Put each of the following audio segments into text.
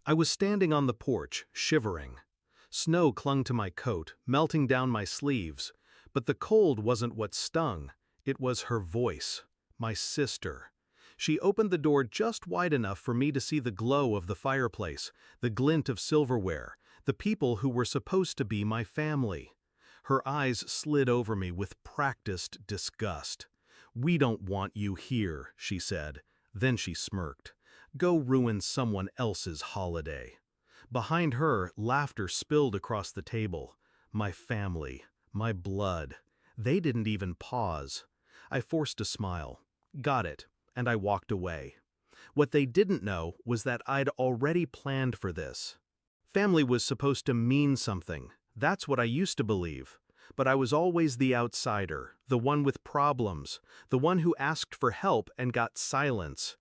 I was standing on the porch, shivering. Snow clung to my coat, melting down my sleeves, but the cold wasn't what stung, it was her voice, my sister. She opened the door just wide enough for me to see the glow of the fireplace, the glint of silverware, the people who were supposed to be my family. Her eyes slid over me with practiced disgust. "We don't want you here," she said. Then she smirked. "Go ruin someone else's holiday." Behind her, laughter spilled across the table. My family, my blood. They didn't even pause. I forced a smile. Got it, and I walked away. What they didn't know was that I'd already planned for this. Family was supposed to mean something. That's what I used to believe. But I was always the outsider, the one with problems, the one who asked for help and got silence.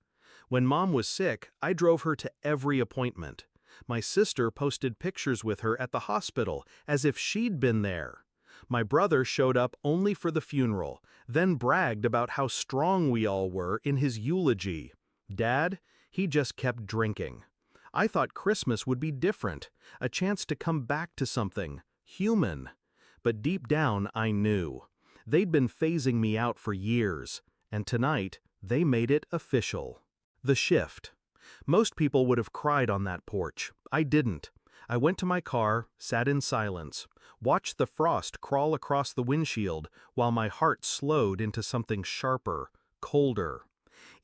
When Mom was sick, I drove her to every appointment. My sister posted pictures with her at the hospital, as if she'd been there. My brother showed up only for the funeral, then bragged about how strong we all were in his eulogy. Dad, he just kept drinking. I thought Christmas would be different, a chance to come back to something human. But deep down, I knew. They'd been phasing me out for years, and tonight, they made it official. The shift. Most people would have cried on that porch. I didn't. I went to my car, sat in silence, watched the frost crawl across the windshield while my heart slowed into something sharper, colder.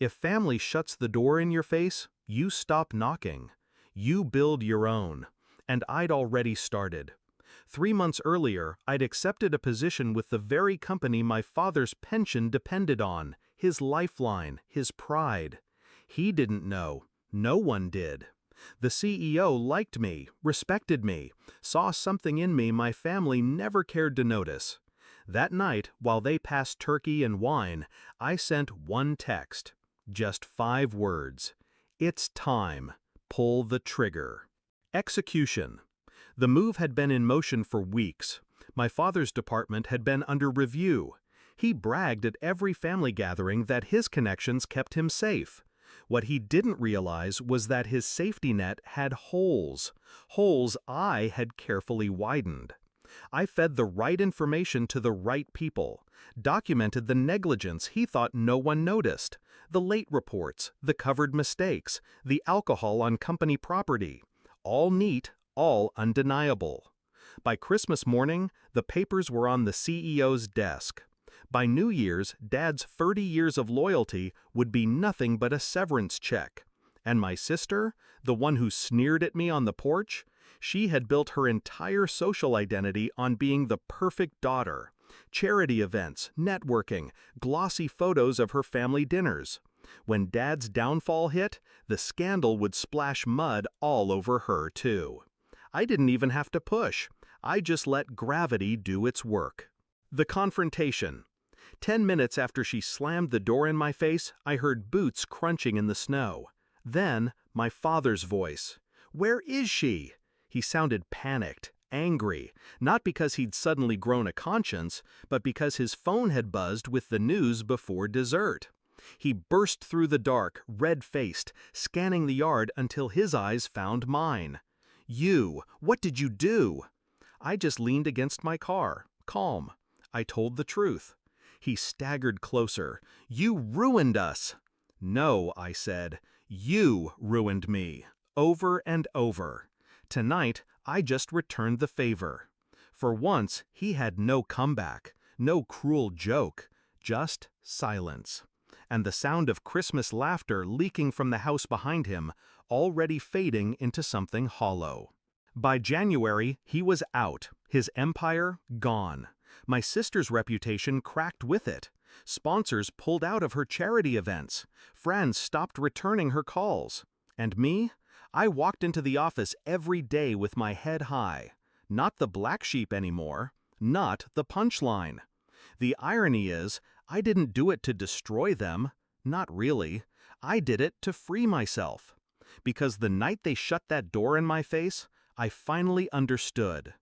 If family shuts the door in your face, you stop knocking. You build your own. And I'd already started. 3 months earlier, I'd accepted a position with the very company my father's pension depended on, his lifeline, his pride. He didn't know. No one did. The CEO liked me, respected me, saw something in me my family never cared to notice. That night, while they passed turkey and wine, I sent one text. Just 5 words. "It's time. Pull the trigger." Execution. The move had been in motion for weeks. My father's department had been under review. He bragged at every family gathering that his connections kept him safe. What he didn't realize was that his safety net had holes. Holes I had carefully widened. I fed the right information to the right people, documented the negligence he thought no one noticed, the late reports, the covered mistakes, the alcohol on company property. All neat, all undeniable. By Christmas morning, the papers were on the CEO's desk. By New Year's, Dad's 30 years of loyalty would be nothing but a severance check. And my sister, the one who sneered at me on the porch, she had built her entire social identity on being the perfect daughter. Charity events, networking, glossy photos of her family dinners. When Dad's downfall hit, the scandal would splash mud all over her too. I didn't even have to push. I just let gravity do its work. The confrontation. 10 minutes after she slammed the door in my face, I heard boots crunching in the snow. Then, my father's voice. "Where is she?" He sounded panicked, angry, not because he'd suddenly grown a conscience, but because his phone had buzzed with the news before dessert. He burst through the dark, red-faced, scanning the yard until his eyes found mine. "You, what did you do?" I just leaned against my car, calm. I told the truth. He staggered closer. "You ruined us." "No," I said. "You ruined me." Over and over. Tonight, I just returned the favor. For once, he had no comeback, no cruel joke, just silence. And the sound of Christmas laughter leaking from the house behind him, already fading into something hollow. By January, he was out, his empire gone. My sister's reputation cracked with it. Sponsors pulled out of her charity events. Friends stopped returning her calls. And me? I walked into the office every day with my head high. Not the black sheep anymore. Not the punchline. The irony is, I didn't do it to destroy them. Not really. I did it to free myself. Because the night they shut that door in my face, I finally understood.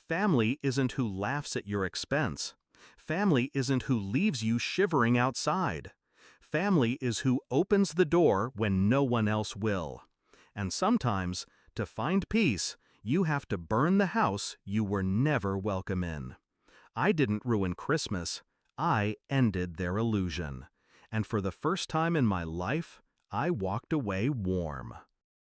Family isn't who laughs at your expense. Family isn't who leaves you shivering outside. Family is who opens the door when no one else will. And sometimes, To find peace, you have to burn the house you were never welcome in. I didn't ruin Christmas. I ended their illusion. And for the first time in my life, I walked away warm.